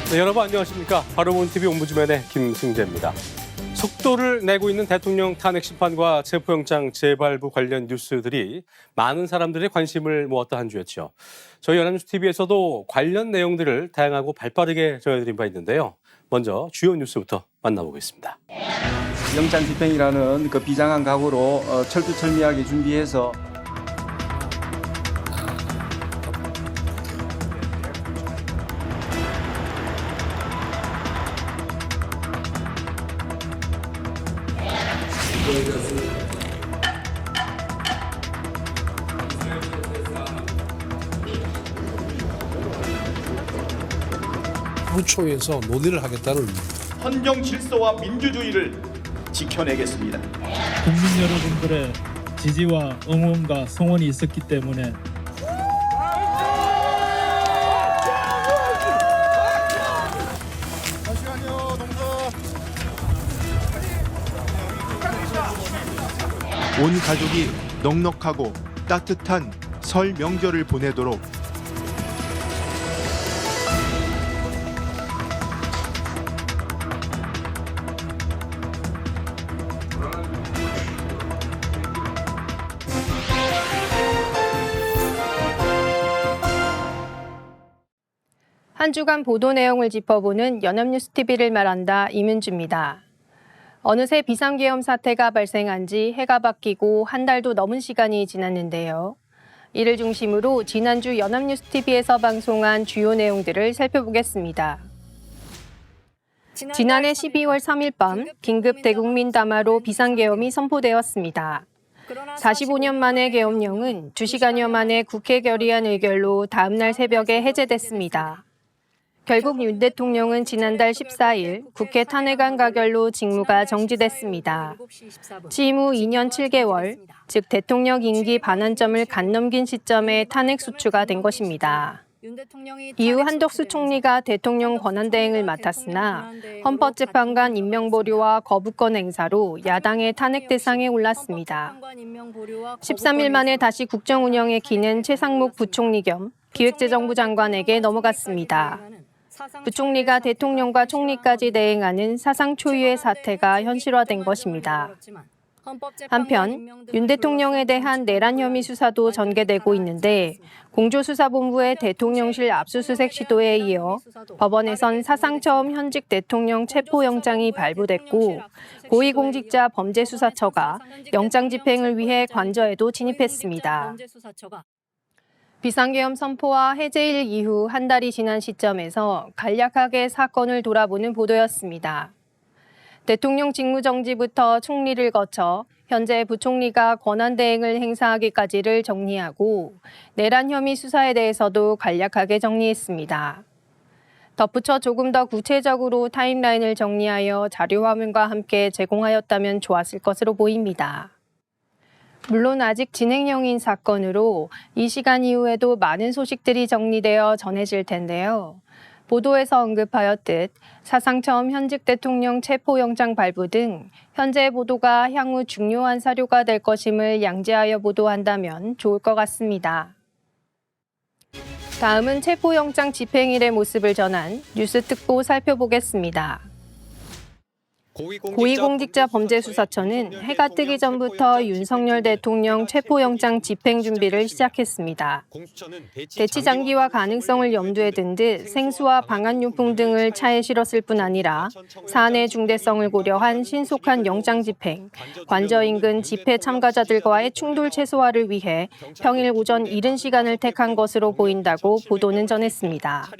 네, 여러분 안녕하십니까. 바로본TV 옴부즈맨의 김승재입니다. 속도를 내고 있는 대통령 탄핵 심판과 체포영장 재발부 관련 뉴스들이 많은 사람들의 관심을 모았던 한 주였죠. 저희 연합뉴스TV에서도 관련 내용들을 다양하고 발빠르게 전해드린 바 있는데요. 먼저 주요 뉴스부터 만나보겠습니다. 영장 집행이라는 그 비장한 각오로 철두철미하게 준비해서 당초에서 논의를 하겠다는 의미입니다. 헌정 질서와 민주주의를 지켜내겠습니다. 국민 여러분들의 지지와 응원과 성원이 있었기 때문에 온 가족이 넉넉하고 따뜻한 설 명절을 보내도록 한 주간 보도 내용을 짚어보는 연합뉴스TV를 말한다 이문주입니다. 어느새 비상계엄 사태가 발생한 지 해가 바뀌고 한 달도 넘은 시간이 지났는데요. 이를 중심으로 지난주 연합뉴스TV에서 방송한 주요 내용들을 살펴보겠습니다. 지난해 12월 3일 밤 긴급 대국민 담화로 비상계엄이 선포되었습니다. 45년 만의 계엄령은 2시간여 만에 국회 결의안 의결로 다음날 새벽에 해제됐습니다. 결국 윤 대통령은 지난달 14일 국회 탄핵안 가결로 직무가 정지됐습니다. 취임 후 2년 7개월, 즉 대통령 임기 반환점을 간 넘긴 시점에 탄핵 소추가 된 것입니다. 이후 한덕수 총리가 대통령 권한대행을 맡았으나 헌법재판관 임명보류와 거부권 행사로 야당의 탄핵 대상에 올랐습니다. 13일 만에 다시 국정 운영의 기는 최상목 부총리 겸 기획재정부 장관에게 넘어갔습니다. 부총리가 대통령과 총리까지 대행하는 사상 초유의 사태가 현실화된 것입니다. 한편 윤 대통령에 대한 내란 혐의 수사도 전개되고 있는데 공조수사본부의 대통령실 압수수색 시도에 이어 법원에선 사상 처음 현직 대통령 체포영장이 발부됐고 고위공직자 범죄수사처가 영장 집행을 위해 관저에도 진입했습니다. 비상계엄 선포와 해제일 이후 한 달이 지난 시점에서 간략하게 사건을 돌아보는 보도였습니다. 대통령 직무정지부터 총리를 거쳐 현재 부총리가 권한대행을 행사하기까지를 정리하고 내란 혐의 수사에 대해서도 간략하게 정리했습니다. 덧붙여 조금 더 구체적으로 타임라인을 정리하여 자료화면과 함께 제공하였다면 좋았을 것으로 보입니다. 물론 아직 진행형인 사건으로 이 시간 이후에도 많은 소식들이 정리되어 전해질 텐데요. 보도에서 언급하였듯 사상 처음 현직 대통령 체포영장 발부 등 현재 보도가 향후 중요한 사료가 될 것임을 양지하여 보도한다면 좋을 것 같습니다. 다음은 체포영장 집행일의 모습을 전한 뉴스 특보 살펴보겠습니다. 고위공직자 범죄수사처는 해가 뜨기 전부터 윤석열 대통령 체포영장 집행 준비를 시작했습니다. 대치 장기와 가능성을 염두에 둔 듯 생수와 방한용품 등을 차에 실었을 뿐 아니라 사안의 중대성을 고려한 신속한 영장 집행, 관저 인근 집회 참가자들과의 충돌 최소화를 위해 평일 오전 이른 시간을 택한 것으로 보인다고 보도는 전했습니다.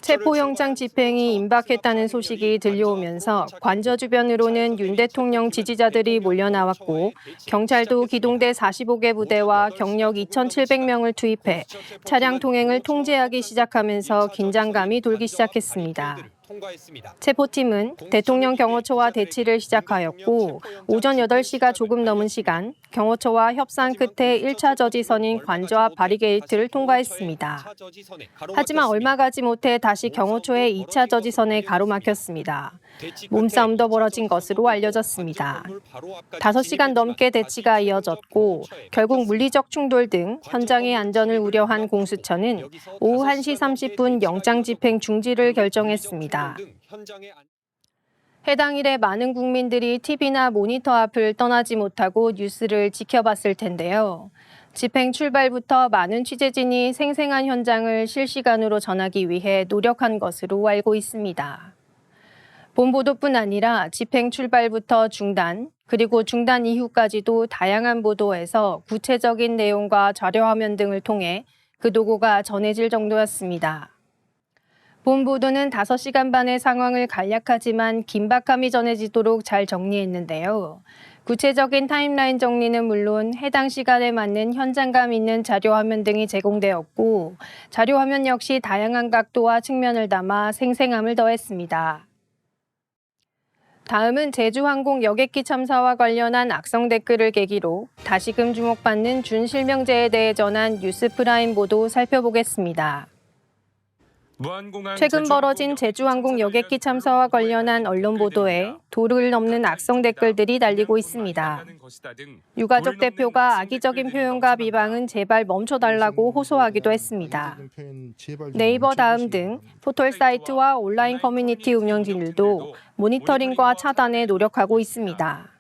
체포영장 집행이 임박했다는 소식이 들려오면서 관저 주변으로는 윤 대통령 지지자들이 몰려나왔고 경찰도 기동대 45개 부대와 경력 2,700명을 투입해 차량 통행을 통제하기 시작하면서 긴장감이 돌기 시작했습니다. 체포팀은 대통령 경호처와 대치를 시작하였고 오전 8시가 조금 넘은 시간 경호처와 협상 끝에 1차 저지선인 관저 앞 바리게이트를 통과했습니다. 하지만 얼마 가지 못해 다시 경호처의 2차 저지선에 가로막혔습니다. 몸싸움도 벌어진 것으로 알려졌습니다. 5시간 넘게 대치가 이어졌고 결국 물리적 충돌 등 현장의 안전을 우려한 공수처는 오후 1시 30분 영장 집행 중지를 결정했습니다. 해당 일에 많은 국민들이 TV나 모니터 앞을 떠나지 못하고 뉴스를 지켜봤을 텐데요. 집행 출발부터 많은 취재진이 생생한 현장을 실시간으로 전하기 위해 노력한 것으로 알고 있습니다. 본 보도뿐 아니라 집행 출발부터 중단, 그리고 중단 이후까지도 다양한 보도에서 구체적인 내용과 자료화면 등을 통해 그 도구가 전해질 정도였습니다. 본 보도는 5시간 반의 상황을 간략하지만 긴박함이 전해지도록 잘 정리했는데요. 구체적인 타임라인 정리는 물론 해당 시간에 맞는 현장감 있는 자료화면 등이 제공되었고 자료화면 역시 다양한 각도와 측면을 담아 생생함을 더했습니다. 다음은 제주항공 여객기 참사와 관련한 악성 댓글을 계기로 다시금 주목받는 준실명제에 대해 전한 뉴스프라임 보도 살펴보겠습니다. 최근 벌어진 제주항공 여객기 참사와 관련한 언론 보도에 도를 넘는 악성 댓글들이 달리고 있습니다. 유가족 대표가 악의적인 표현과 비방은 제발 멈춰달라고 호소하기도 했습니다. 네이버 다음 등 포털 사이트와 온라인 커뮤니티 운영진들도 모니터링과 차단에 노력하고 있습니다.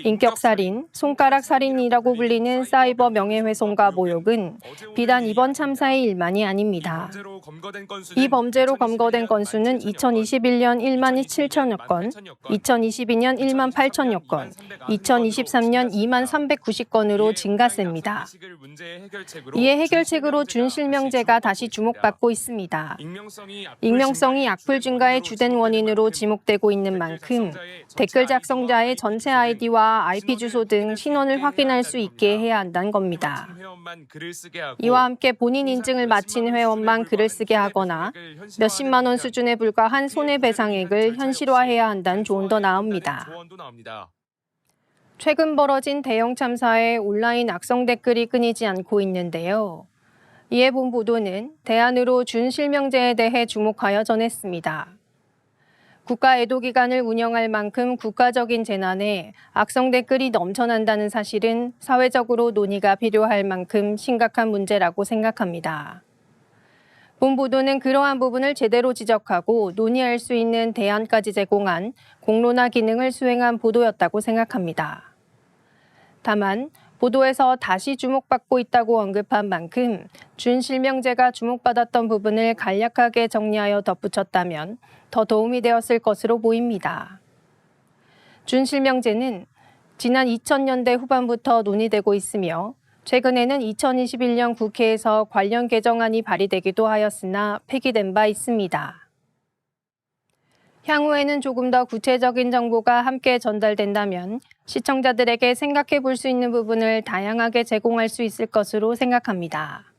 인격살인, 손가락살인이라고 불리는 사이버 명예훼손과 모욕은 비단 이번 참사의 일만이 아닙니다. 이 범죄로 검거된 건수는 2021년 1만 7천여 건, 2022년 1만 8천여 건, 2023년 2만 390건으로 증가세입니다. 이에 해결책으로 준실명제가 다시 주목받고 있습니다. 익명성이 악플 증가의 주된 원인으로 지목되고 있는 만큼 댓글 작성자의 전체 아이디와 IP 주소 등 신원을 확인할 수 있게 해야 한다는 겁니다. 이와 함께 본인 인증을 마친 회원만 글을 쓰게 하거나 몇십만 원 수준에 불과한 손해배상액을 현실화해야 한다는 조언도 나옵니다. 최근 벌어진 대형 참사에 온라인 악성 댓글이 끊이지 않고 있는데요. 이에 본 보도는 대안으로 준실명제에 대해 주목하여 전했습니다. 국가 애도기간을 운영할 만큼 국가적인 재난에 악성 댓글이 넘쳐난다는 사실은 사회적으로 논의가 필요할 만큼 심각한 문제라고 생각합니다. 본 보도는 그러한 부분을 제대로 지적하고 논의할 수 있는 대안까지 제공한 공론화 기능을 수행한 보도였다고 생각합니다. 다만 보도에서 다시 주목받고 있다고 언급한 만큼 준실명제가 주목받았던 부분을 간략하게 정리하여 덧붙였다면 더 도움이 되었을 것으로 보입니다. 준실명제는 지난 2000년대 후반부터 논의되고 있으며 최근에는 2021년 국회에서 관련 개정안이 발의되기도 하였으나 폐기된 바 있습니다. 향후에는 조금 더 구체적인 정보가 함께 전달된다면 시청자들에게 생각해 볼 수 있는 부분을 다양하게 제공할 수 있을 것으로 생각합니다.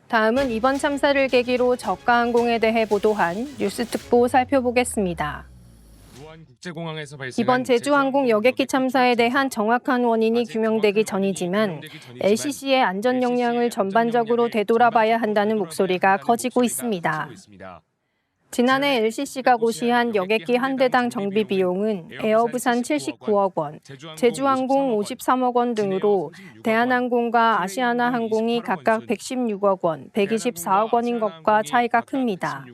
다음은 이번 참사를 계기로 저가항공에 대해 보도한 뉴스 특보 살펴보겠습니다. 이번 제주항공 여객기 참사에 대한 정확한 원인이 규명되기 전이지만 LCC의 안전 역량을 전반적으로 되돌아봐야 한다는 목소리가 커지고 있습니다. 지난해 LCC가 고시한 여객기 한 대당 정비 비용은 에어부산 79억 원, 제주항공 53억 원 등으로 대한항공과 아시아나항공이 각각 116억 원, 124억 원인 것과 차이가 큽니다.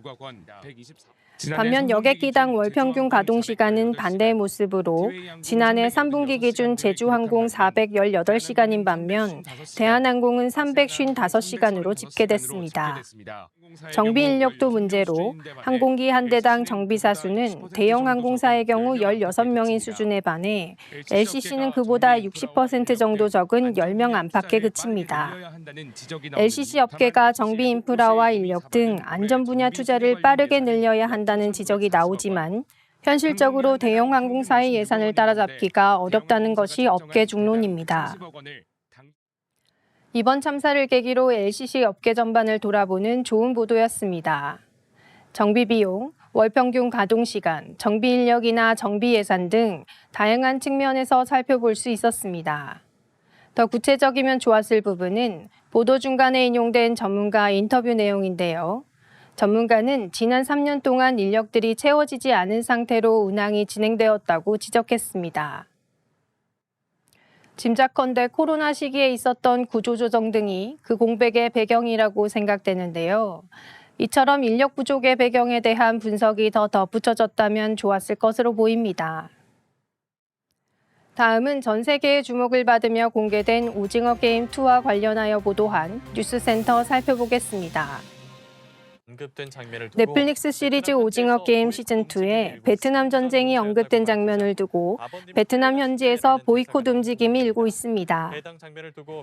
반면 여객기당 월평균 가동시간은 반대의 모습으로 지난해 3분기 기준 제주항공 418시간인 반면 대한항공은 355시간으로 집계됐습니다. 정비 인력도 문제로 항공기 한 대당 정비사 수는 대형 항공사의 경우 16명인 수준에 반해 LCC는 그보다 60% 정도 적은 10명 안팎에 그칩니다. LCC 업계가 정비 인프라와 인력 등 안전 분야 투자를 빠르게 늘려야 한다는 지적이 나오지만 현실적으로 대형 항공사의 예산을 따라잡기가 어렵다는 것이 업계 중론입니다. 이번 참사를 계기로 LCC 업계 전반을 돌아보는 좋은 보도였습니다. 정비 비용, 월평균 가동 시간, 정비 인력이나 정비 예산 등 다양한 측면에서 살펴볼 수 있었습니다. 더 구체적이면 좋았을 부분은 보도 중간에 인용된 전문가 인터뷰 내용인데요. 전문가는 지난 3년 동안 인력들이 채워지지 않은 상태로 운항이 진행되었다고 지적했습니다. 짐작컨대 코로나 시기에 있었던 구조조정 등이 그 공백의 배경이라고 생각되는데요. 이처럼 인력 부족의 배경에 대한 분석이 더 덧붙여졌다면 좋았을 것으로 보입니다. 다음은 전 세계의 주목을 받으며 공개된 오징어 게임 2와 관련하여 보도한 뉴스센터 살펴보겠습니다. 넷플릭스 시리즈 오징어 게임 시즌2에 베트남 전쟁이 언급된 장면을 두고 베트남 현지에서 보이콧 움직임이 일고 있습니다.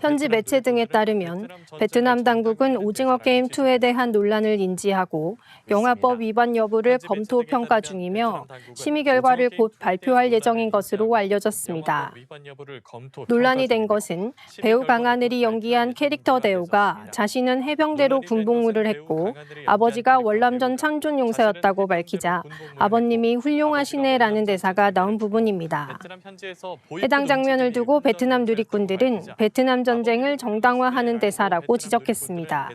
현지 매체 등에 따르면 베트남 당국은 오징어 게임 2에 대한 논란을 인지하고 영화법 위반 여부를 검토 평가 중이며 심의 결과를 곧 발표할 예정인 것으로 알려졌습니다. 논란이 된 것은 배우 강하늘이 연기한 캐릭터 대우가 자신은 해병대로 군복무를 했고 아버지가 월남전 참전용사였다고 밝히자 아버님이 훌륭하시네라는 대사가 나온 부분입니다. 해당 장면을 두고 베트남 누리꾼들은 베트남 전쟁을 정당화하는 대사라고 지적했습니다.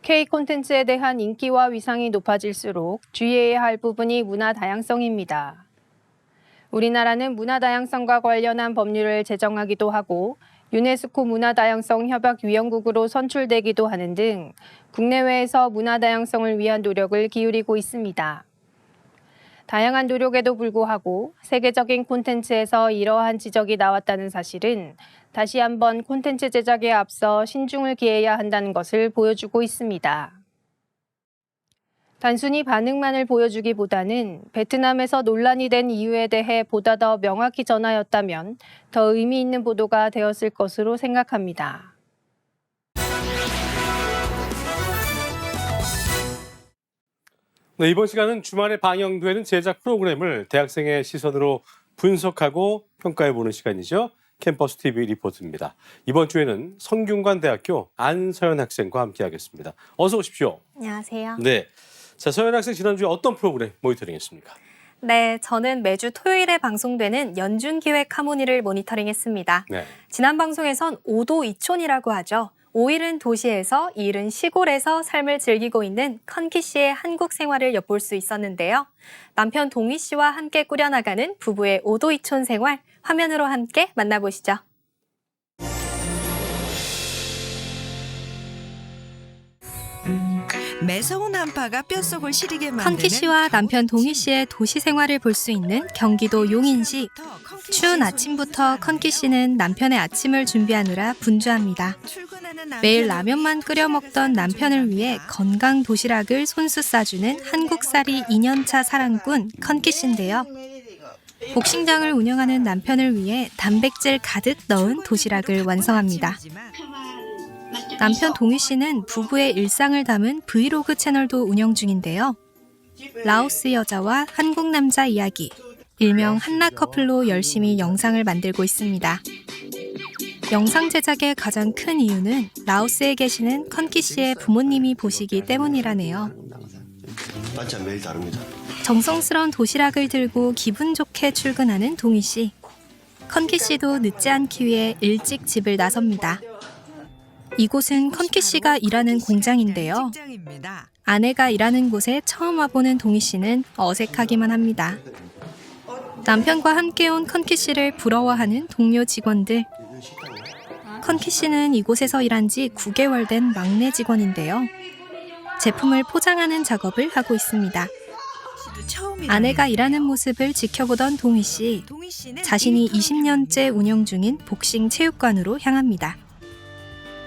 K 콘텐츠에 대한 인기와 위상이 높아질수록 주의해야 할 부분이 문화 다양성입니다. 우리나라는 문화 다양성과 관련한 법률을 제정하기도 하고 유네스코 문화다양성협약위원국으로 선출되기도 하는 등 국내외에서 문화다양성을 위한 노력을 기울이고 있습니다. 다양한 노력에도 불구하고 세계적인 콘텐츠에서 이러한 지적이 나왔다는 사실은 다시 한번 콘텐츠 제작에 앞서 신중을 기해야 한다는 것을 보여주고 있습니다. 단순히 반응만을 보여주기보다는 베트남에서 논란이 된 이유에 대해 보다 더 명확히 전하였다면 더 의미 있는 보도가 되었을 것으로 생각합니다. 네, 이번 시간은 주말에 방영되는 제작 프로그램을 대학생의 시선으로 분석하고 평가해보는 시간이죠. 캠퍼스 TV 리포트입니다. 이번 주에는 성균관대학교 안서연 학생과 함께하겠습니다. 어서 오십시오. 안녕하세요. 네, 자 서연 학생 지난주에 어떤 프로그램 모니터링했습니까? 네, 저는 매주 토요일에 방송되는 연준기획 하모니를 모니터링했습니다. 네. 지난 방송에선 5도 2촌이라고 하죠. 5일은 도시에서 2일은 시골에서 삶을 즐기고 있는 컨키 씨의 한국 생활을 엿볼 수 있었는데요. 남편 동희 씨와 함께 꾸려나가는 부부의 5도 2촌 생활 화면으로 함께 만나보시죠. 매서운 한파가 뼛속을 시리게 만드는 컨키 씨와 남편 동희 씨의 도시 생활을 볼 수 있는 경기도 용인시. 추운 아침부터 컨키 씨는 남편의 아침을 준비하느라 분주합니다. 매일 라면만 끓여 먹던 남편을 위해 건강 도시락을 손수 싸주는 한국살이 2년차 사랑꾼 컨키 씨인데요. 복싱장을 운영하는 남편을 위해 단백질 가득 넣은 도시락을 완성합니다. 남편 동희 씨는 부부의 일상을 담은 브이로그 채널도 운영 중인데요. 라오스 여자와 한국 남자 이야기, 일명 한라 커플로 열심히 영상을 만들고 있습니다. 영상 제작의 가장 큰 이유는 라오스에 계시는 컨키 씨의 부모님이 보시기 때문이라네요. 반찬 매일 다릅니다. 정성스러운 도시락을 들고 기분 좋게 출근하는 동희 씨. 컨키 씨도 늦지 않기 위해 일찍 집을 나섭니다. 이곳은 컨키 씨가 일하는 공장인데요. 아내가 일하는 곳에 처음 와보는 동희 씨는 어색하기만 합니다. 남편과 함께 온 컨키 씨를 부러워하는 동료 직원들. 컨키 씨는 이곳에서 일한 지 9개월 된 막내 직원인데요. 제품을 포장하는 작업을 하고 있습니다. 아내가 일하는 모습을 지켜보던 동희 씨. 자신이 20년째 운영 중인 복싱 체육관으로 향합니다.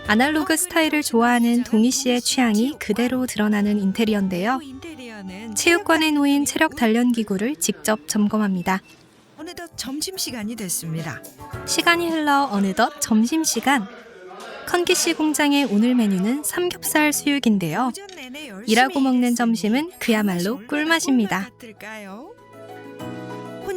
아날로그 스타일을 좋아하는 동희 씨의 취향이 그대로 드러나는 인테리어인데요. 체육관에 놓인 체력 단련 기구를 직접 점검합니다. 어느덧 점심시간이 됐습니다. 시간이 흘러 어느덧 점심시간. 컨키 씨 공장의 오늘 메뉴는 삼겹살 수육인데요. 일하고 먹는 점심은 그야말로 꿀맛입니다.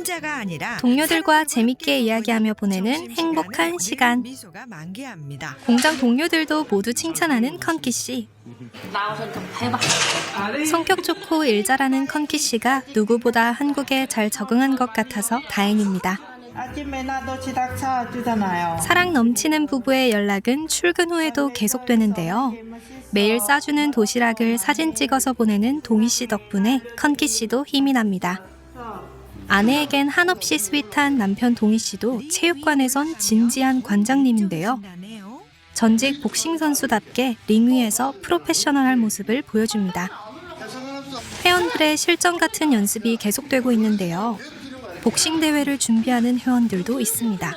혼자가 아니라 동료들과 재밌게 이야기하며 보내는 행복한 시간. 미소가 만개합니다. 공장 동료들도 모두 칭찬하는 컨키 씨. 성격 좋고 일 잘하는 컨키 씨가 누구보다 한국에 잘 적응한 것 같아서 다행입니다. 아침에 나도 지닥 사주잖아요. 사랑 넘치는 부부의 연락은 출근 후에도 계속되는데요. 매일 싸주는 도시락을 사진 찍어서 보내는 동희 씨 덕분에 컨키 씨도 힘이 납니다. 아내에겐 한없이 스윗한 남편 동희 씨도 체육관에선 진지한 관장님인데요. 전직 복싱 선수답게 링 위에서 프로페셔널한 모습을 보여줍니다. 회원들의 실전 같은 연습이 계속되고 있는데요. 복싱 대회를 준비하는 회원들도 있습니다.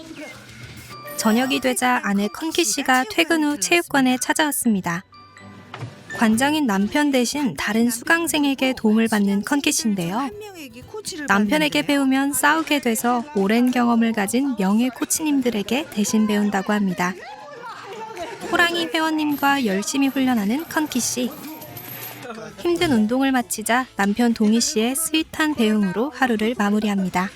저녁이 되자 아내 컨키 씨가 퇴근 후 체육관에 찾아왔습니다. 관장인 남편 대신 다른 수강생에게 도움을 받는 컨키 씨인데요. 남편에게 배우면 싸우게 돼서 오랜 경험을 가진 명예 코치님들에게 대신 배운다고 합니다. 호랑이 회원님과 열심히 훈련하는 컨키 씨. 힘든 운동을 마치자 남편 동희 씨의 스윗한 배웅으로 하루를 마무리합니다.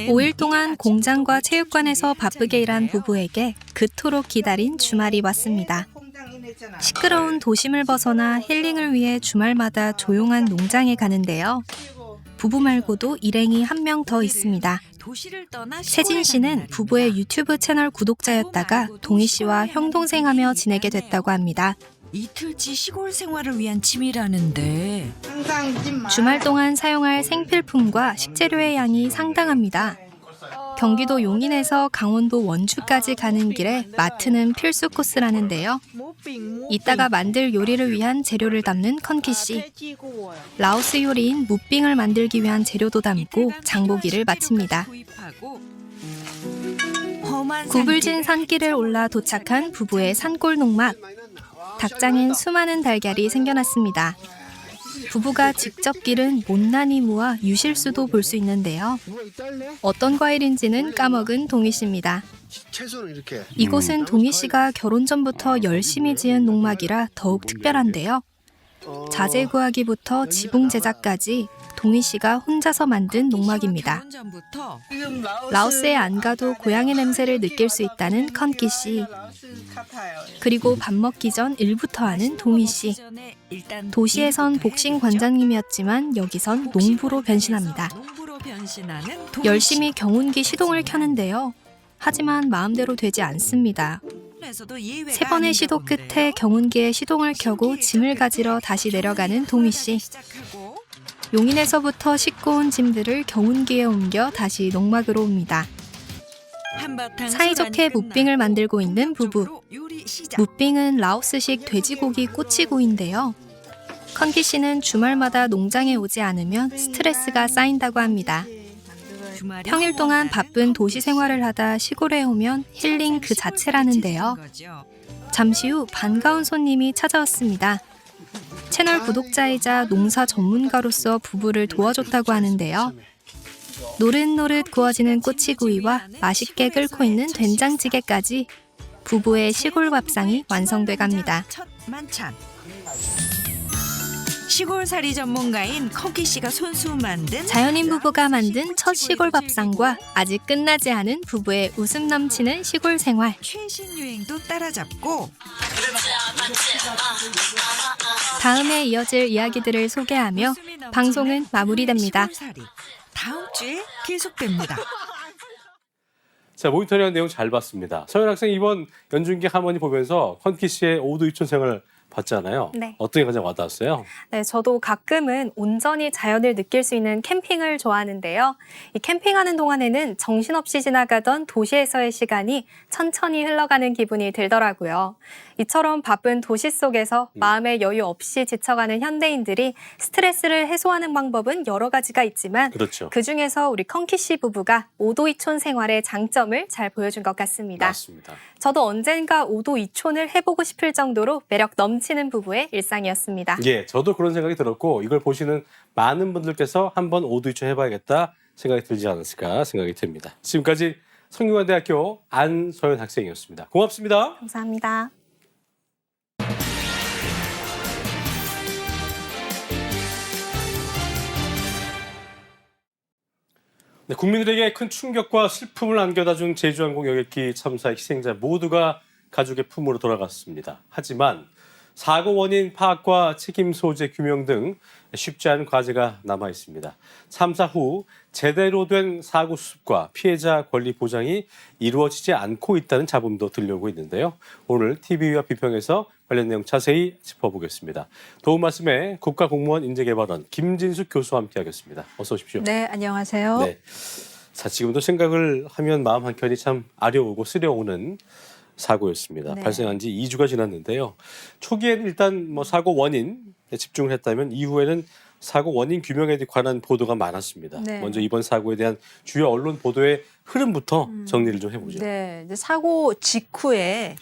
5일 동안 공장과 체육관에서 바쁘게 일한 부부에게 그토록 기다린 주말이 왔습니다. 시끄러운 도심을 벗어나 힐링을 위해 주말마다 조용한 농장에 가는데요. 부부 말고도 일행이 한 명 더 있습니다. 세진 씨는 부부의 유튜브 채널 구독자였다가 동희 씨와 형동생하며 지내게 됐다고 합니다. 이틀치 시골 생활을 위한 짐이라는데 주말 동안 사용할 생필품과 식재료의 양이 상당합니다. 경기도 용인에서 강원도 원주까지 가는 길에 마트는 필수 코스라는데요. 이따가 만들 요리를 위한 재료를 담는 컨키 씨. 라오스 요리인 무빙을 만들기 위한 재료도 담고 장보기를 마칩니다. 구불진 산길을 올라 도착한 부부의 산골 농막. 닭장엔 수많은 달걀이 생겨났습니다. 부부가 직접 기른 못난이무와 유실수도 볼 수 있는데요. 어떤 과일인지는 까먹은 동희 씨입니다. 이곳은 동희 씨가 결혼 전부터 열심히 지은 농막이라 더욱 특별한데요. 자재 구하기부터 지붕 제작까지 동희 씨가 혼자서 만든 농막입니다. 라오스에 안 가도 고향의 냄새를 느낄 수 있다는 컨키 씨. 그리고 밥 먹기 전 일부터 하는 동희 씨. 도시에선 복싱 관장님이었지만 여기선 농부로 변신합니다. 열심히 경운기 시동을 켜는데요. 하지만 마음대로 되지 않습니다. 3번의 시도 끝에 경운기에 시동을 켜고 짐을 가지러 다시 내려가는 동희 씨. 용인에서부터 싣고 온 짐들을 경운기에 옮겨 다시 농막으로 옵니다. 사이좋게 무빙을 만들고 있는 부부. 무빙은 라오스식 돼지고기 꼬치구이인데요. 컨키 씨는 주말마다 농장에 오지 않으면 스트레스가 쌓인다고 합니다. 평일 동안 바쁜 도시 생활을 하다 시골에 오면 힐링 그 자체라는데요. 잠시 후 반가운 손님이 찾아왔습니다. 채널 구독자이자 농사 전문가로서 부부를 도와줬다고 하는데요. 노릇노릇 구워지는 꼬치구이와 맛있게 끓고 있는 된장찌개까지 부부의 시골 밥상이 완성돼 갑니다. 첫 만찬. 시골살이 전문가인 컨키 씨가 손수 만든 자연인 부부가 만든 첫 시골 밥상과 아직 끝나지 않은 부부의 웃음 넘치는 시골 생활. 최신 유행도 따라잡고 다음에 이어질 이야기들을 소개하며 방송은 마무리됩니다. 시골살이. 다음 주에 계속됩니다. 자, 모니터링한 내용 잘 봤습니다. 서현 학생 이번 연중기 하모니 보면서 컨키 씨의 오도이촌 생활을 봤잖아요. 네. 어떤 게 가장 와닿았어요? 네, 저도 가끔은 온전히 자연을 느낄 수 있는 캠핑을 좋아하는데요. 이 캠핑하는 동안에는 정신없이 지나가던 도시에서의 시간이 천천히 흘러가는 기분이 들더라고요. 이처럼 바쁜 도시 속에서 마음의 여유 없이 지쳐가는 현대인들이 스트레스를 해소하는 방법은 여러 가지가 있지만 그렇죠. 그중에서 우리 컨키 씨 부부가 오도이촌 생활의 장점을 잘 보여준 것 같습니다. 맞습니다. 저도 언젠가 오도이촌을 해보고 싶을 정도로 매력 넘치는 부부의 일상이었습니다. 예, 저도 그런 생각이 들었고 이걸 보시는 많은 분들께서 한번 오도이촌 해봐야겠다 생각이 들지 않았을까 생각이 듭니다. 지금까지 성균관대학교 안서연 학생이었습니다. 고맙습니다. 감사합니다. 네, 국민들에게 큰 충격과 슬픔을 안겨다준 제주항공 여객기 참사의 희생자 모두가 가족의 품으로 돌아갔습니다. 하지만 사고 원인 파악과 책임 소재 규명 등 쉽지 않은 과제가 남아 있습니다. 참사 후 제대로 된 사고 수습과 피해자 권리 보장이 이루어지지 않고 있다는 자문도 들려오고 있는데요. 오늘 TV와 비평에서 관련 내용 자세히 짚어보겠습니다. 도움 말씀에 국가공무원 인재개발원 김진숙 교수와 함께하겠습니다. 어서 오십시오. 네, 안녕하세요. 네. 자, 지금도 생각을 하면 마음 한켠이 참 아려오고 쓰려오는 사고였습니다. 네. 발생한 지 2주가 지났는데요. 초기에는 일단 사고 원인에 집중을 했다면 이후에는 사고 원인 규명에 관한 보도가 많았습니다. 네. 먼저 이번 사고에 대한 주요 언론 보도의 흐름부터 정리를 좀 해보죠. 네, 이제 사고 직후에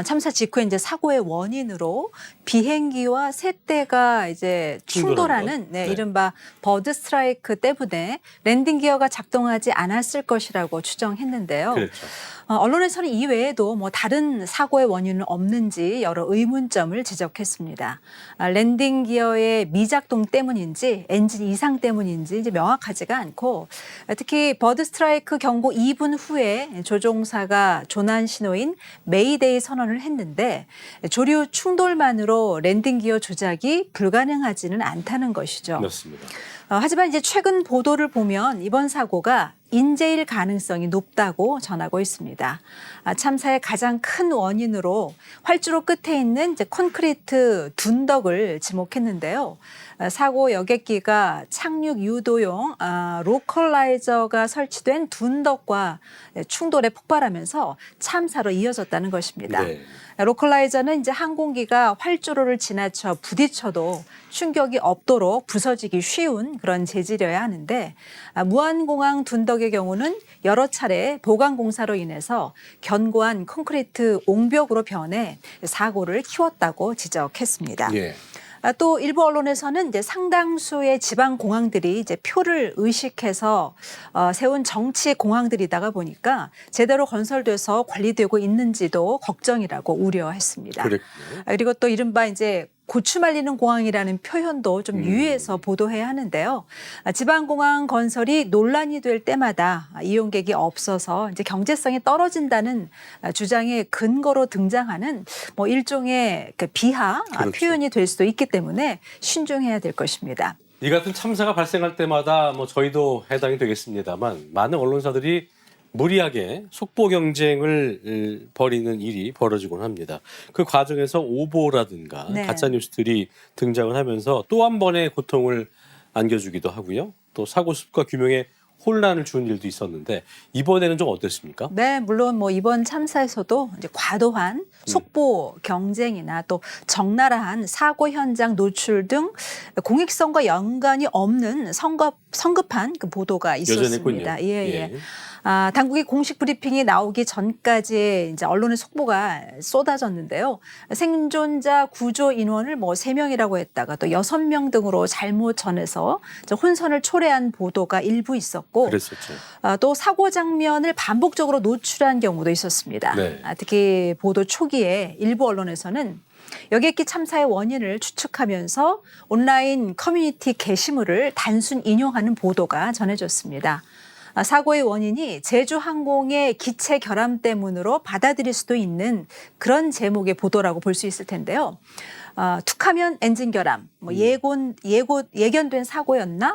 참사 직후에 이제 사고의 원인으로 비행기와 새떼가 이제 충돌하는 네. 이른바 버드 스트라이크 때문에 랜딩 기어가 작동하지 않았을 것이라고 추정했는데요. 그렇죠. 언론에서는 이외에도 다른 사고의 원인은 없는지 여러 의문점을 지적했습니다. 랜딩 기어의 미작동 때문인지 엔진 이상 때문인지 이제 명확하지가 않고 특히 버드 스트라이크 경고 2분 후에 조종사가 조난 신호인 메이데이 선언을 했는데 조류 충돌만으로 랜딩 기어 조작이 불가능하지는 않다는 것이죠. 맞습니다. 하지만 이제 최근 보도를 보면 이번 사고가 인재일 가능성이 높다고 전하고 있습니다. 참사의 가장 큰 원인으로 활주로 끝에 있는 이제 콘크리트 둔덕을 지목했는데요. 사고 여객기가 착륙 유도용 로컬라이저가 설치된 둔덕과 충돌에 폭발하면서 참사로 이어졌다는 것입니다. 네. 로컬라이저는 이제 항공기가 활주로를 지나쳐 부딪혀도 충격이 없도록 부서지기 쉬운 그런 재질이어야 하는데 무안공항 둔덕의 경우는 여러 차례 보강 공사로 인해서 견고한 콘크리트 옹벽으로 변해 사고를 키웠다고 지적했습니다. 예. 또 일부 언론에서는 이제 상당수의 지방 공항들이 이제 표를 의식해서 세운 정치 공항들이다가 보니까 제대로 건설돼서 관리되고 있는지도 걱정이라고 우려했습니다. 그랬군요. 그리고 또 이른바 이제 고추 말리는 공항이라는 표현도 좀 유의해서 보도해야 하는데요. 지방공항 건설이 논란이 될 때마다 이용객이 없어서 이제 경제성이 떨어진다는 주장의 근거로 등장하는 일종의 비하 그렇죠. 표현이 될 수도 있기 때문에 신중해야 될 것입니다. 이 같은 참사가 발생할 때마다 저희도 해당이 되겠습니다만 많은 언론사들이 무리하게 속보 경쟁을 벌이는 일이 벌어지곤 합니다. 그 과정에서 오보라든가 네. 가짜 뉴스들이 등장을 하면서 또 한 번의 고통을 안겨주기도 하고요. 또 사고 수습과 규명에 혼란을 주는 일도 있었는데 이번에는 좀 어땠습니까? 네, 물론 이번 참사에서도 이제 과도한 속보 경쟁이나 또 적나라한 사고 현장 노출 등 공익성과 연관이 없는 성급한 그 보도가 있었습니다. 여전했군요. 예. 당국의 공식 브리핑이 나오기 전까지 이제 언론의 속보가 쏟아졌는데요. 생존자 구조 인원을 3명이라고 했다가 또 6명 등으로 잘못 전해서 혼선을 초래한 보도가 일부 있었고, 그랬었죠. 또 사고 장면을 반복적으로 노출한 경우도 있었습니다. 네. 특히 보도 초기에 일부 언론에서는 여객기 참사의 원인을 추측하면서 온라인 커뮤니티 게시물을 단순 인용하는 보도가 전해졌습니다. 사고의 원인이 제주항공의 기체 결함 때문으로 받아들일 수도 있는 그런 제목의 보도라고 볼 수 있을 텐데요. 툭하면 엔진 결함, 예견된 사고였나?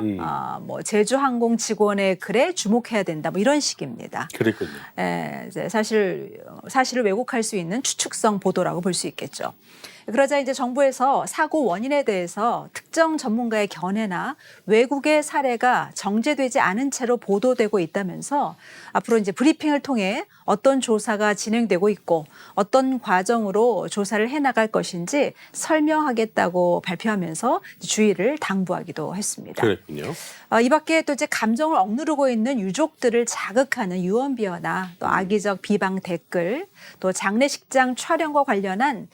제주항공 직원의 글에 주목해야 된다. 이런 식입니다. 그랬군요. 이제 사실을 왜곡할 수 있는 추측성 보도라고 볼 수 있겠죠. 그러자 이제 정부에서 사고 원인에 대해서 특정 전문가의 견해나 외국의 사례가 정제되지 않은 채로 보도되고 있다면서 앞으로 이제 브리핑을 통해 어떤 조사가 진행되고 있고 어떤 과정으로 조사를 해나갈 것인지 설명하겠다고 발표하면서 주의를 당부하기도 했습니다. 그랬군요. 이 밖에 또 이제 감정을 억누르고 있는 유족들을 자극하는 유언비어나 또 악의적 비방 댓글, 또 장례식장 촬영과 관련한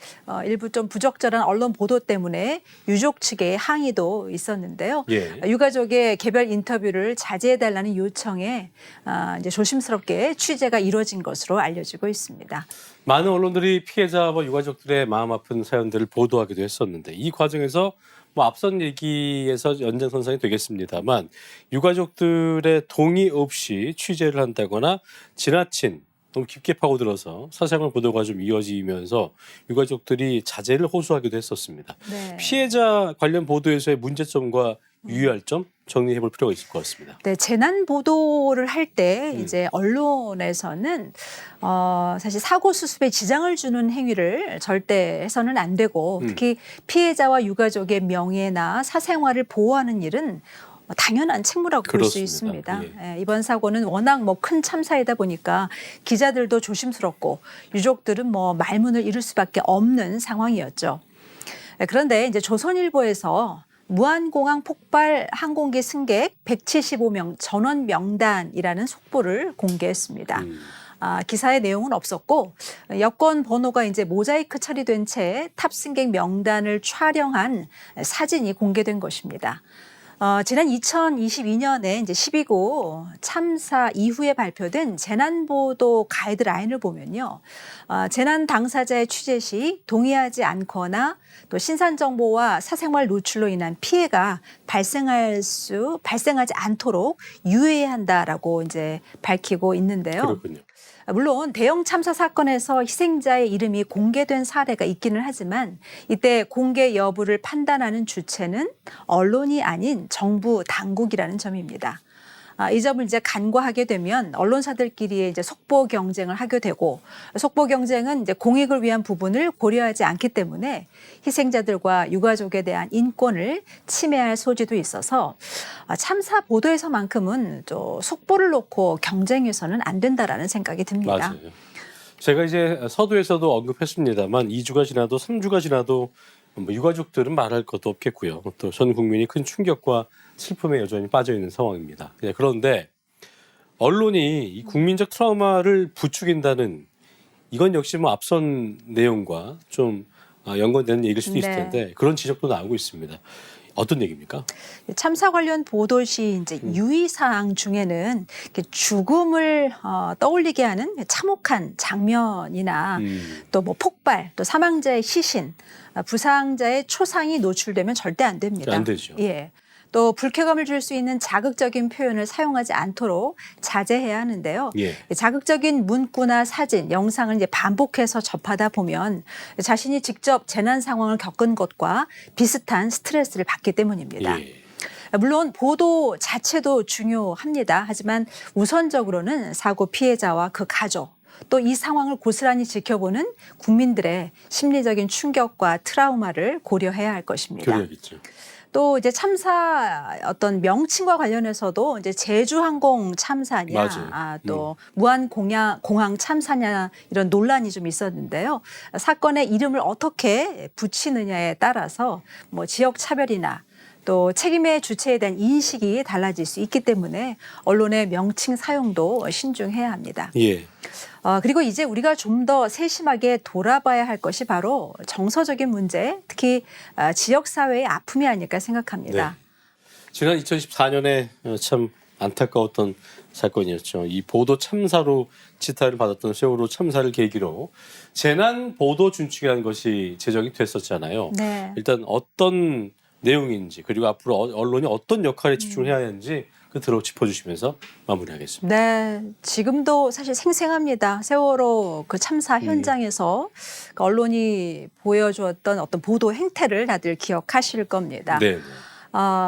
일부 좀 부적절한 언론 보도 때문에 유족 측의 항의도 있었는데요. 예. 유가족의 개별 인터뷰를 자제해달라는 요청에 이제 조심스럽게 취재가 이루어진 것으로 알려지고 있습니다. 많은 언론들이 피해자와 유가족들의 마음 아픈 사연들을 보도하기도 했었는데 이 과정에서 뭐 앞선 얘기에서 연장선상이 되겠습니다만 유가족들의 동의 없이 취재를 한다거나 지나친 너무 깊게 파고들어서 사생활 보도가 좀 이어지면서 유가족들이 자제를 호소하기도 했었습니다. 네. 피해자 관련 보도에서의 문제점과 유의할 점 정리해 볼 필요가 있을 것 같습니다. 네, 재난 보도를 할 때 이제 언론에서는 사실 사고 수습에 지장을 주는 행위를 절대 해서는 안 되고 특히 피해자와 유가족의 명예나 사생활을 보호하는 일은 당연한 책무라고 볼 수 있습니다. 예. 예, 이번 사고는 워낙 뭐 큰 참사이다 보니까 기자들도 조심스럽고 유족들은 뭐 말문을 잃을 수밖에 없는 상황이었죠. 예, 그런데 이제 조선일보에서 무안공항 폭발 항공기 승객 175명 전원 명단이라는 속보를 공개했습니다. 기사의 내용은 없었고 여권 번호가 이제 모자이크 처리된 채 탑승객 명단을 촬영한 사진이 공개된 것입니다. 지난 2022년에 이제 12구 참사 이후에 발표된 재난보도 가이드라인을 보면요. 재난 당사자의 취재 시 동의하지 않거나 또 신상 정보와 사생활 노출로 인한 피해가 발생하지 않도록 유의해야 한다라고 이제 밝히고 있는데요. 그렇군요. 물론 대형 참사 사건에서 희생자의 이름이 공개된 사례가 있기는 하지만 이때 공개 여부를 판단하는 주체는 언론이 아닌 정부 당국이라는 점입니다. 이 점을 이제 간과하게 되면 언론사들끼리 이제 속보 경쟁을 하게 되고 속보 경쟁은 이제 공익을 위한 부분을 고려하지 않기 때문에 희생자들과 유가족에 대한 인권을 침해할 소지도 있어서 참사 보도에서만큼은 또 속보를 놓고 경쟁해서는 안 된다라는 생각이 듭니다. 맞아요. 제가 이제 서두에서도 언급했습니다만 2주가 지나도 3주가 지나도 뭐 유가족들은 말할 것도 없겠고요. 또 전 국민이 큰 충격과 슬픔에 여전히 빠져 있는 상황입니다. 그런데 언론이 이 국민적 트라우마를 부추긴다는 이건 역시 뭐 앞선 내용과 좀 연관되는 얘기일 수도 있을 텐데 그런 지적도 나오고 있습니다. 어떤 얘기입니까? 참사 관련 보도 시 이제 유의사항 중에는 죽음을 떠올리게 하는 참혹한 장면이나 또 뭐 폭발, 또 사망자의 시신, 부상자의 초상이 노출되면 절대 안 됩니다. 안 되죠. 예. 또 불쾌감을 줄 수 있는 자극적인 표현을 사용하지 않도록 자제해야 하는데요. 예. 자극적인 문구나 사진, 영상을 이제 반복해서 접하다 보면 자신이 직접 재난 상황을 겪은 것과 비슷한 스트레스를 받기 때문입니다. 예. 물론 보도 자체도 중요합니다. 하지만 우선적으로는 사고 피해자와 그 가족, 또 이 상황을 고스란히 지켜보는 국민들의 심리적인 충격과 트라우마를 고려해야 할 것입니다. 그래야겠죠. 또 이제 참사 어떤 명칭과 관련해서도 이제 제주항공 참사냐, 또 무안공항 참사냐 이런 논란이 좀 있었는데요. 사건의 이름을 어떻게 붙이느냐에 따라서 뭐 지역 차별이나 또 책임의 주체에 대한 인식이 달라질 수 있기 때문에 언론의 명칭 사용도 신중해야 합니다. 예. 그리고 이제 우리가 좀 더 세심하게 돌아봐야 할 것이 바로 정서적인 문제, 특히 지역사회의 아픔이 아닐까 생각합니다. 네. 지난 2014년에 참 안타까웠던 사건이었죠. 이 보도 참사로 지탄을 받았던 세월호 참사를 계기로 재난 보도 준칙이라는 것이 제정이 됐었잖아요. 네. 일단 어떤 내용인지 그리고 앞으로 언론이 어떤 역할에 집중해야 하는지 끝으로 짚어주시면서 마무리하겠습니다. 네, 지금도 사실 생생합니다. 세월호 그 참사 현장에서 그 언론이 보여주었던 어떤 보도 행태를 다들 기억하실 겁니다. 네.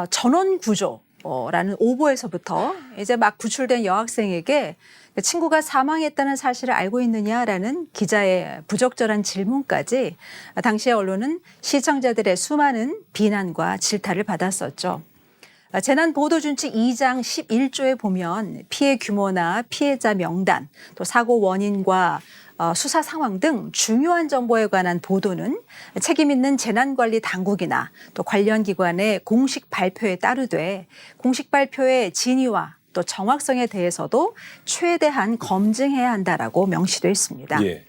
전원 구조라는 오보에서부터 이제 막 구출된 여학생에게 친구가 사망했다는 사실을 알고 있느냐라는 기자의 부적절한 질문까지 당시의 언론은 시청자들의 수많은 비난과 질타를 받았었죠. 재난보도준칙 2장 11조에 보면 피해 규모나 피해자 명단, 또 사고 원인과 수사 상황 등 중요한 정보에 관한 보도는 책임 있는 재난관리 당국이나 또 관련 기관의 공식 발표에 따르되 공식 발표의 진위와 또 정확성에 대해서도 최대한 검증해야 한다라고 명시되어 있습니다. 예.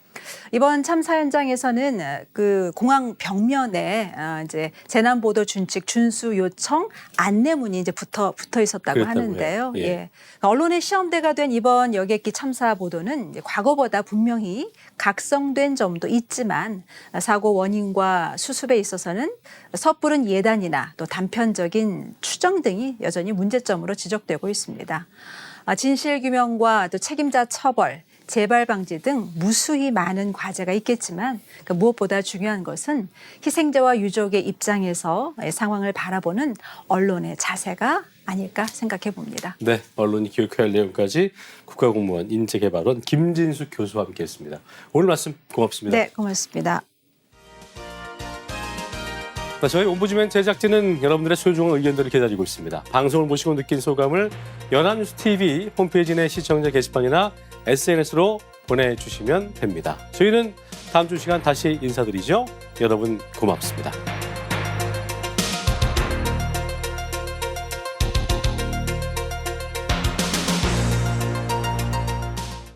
이번 참사 현장에서는 그 공항 벽면에 이제 재난보도 준칙 준수 요청 안내문이 이제 붙어 있었다고 그랬다고요? 하는데요. 예. 예. 언론의 시험대가 된 이번 여객기 참사 보도는 이제 과거보다 분명히 각성된 점도 있지만 사고 원인과 수습에 있어서는 섣부른 예단이나 또 단편적인 추정 등이 여전히 문제점으로 지적되고 있습니다. 진실 규명과 또 책임자 처벌, 재발 방지 등 무수히 많은 과제가 있겠지만 무엇보다 중요한 것은 희생자와 유족의 입장에서 상황을 바라보는 언론의 자세가 아닐까 생각해 봅니다. 네, 언론이 교육해야 할 내용까지 국가공무원 인재개발원 김진숙 교수와 함께했습니다. 오늘 말씀 고맙습니다. 네, 고맙습니다. 저희 옴부즈맨 제작진은 여러분들의 소중한 의견들을 기다리고 있습니다. 방송을 보시고 느낀 소감을 연합뉴스 TV 홈페이지 내 시청자 게시판이나 SNS로 보내주시면 됩니다. 저희는 다음 주 시간 다시 인사드리죠. 여러분 고맙습니다.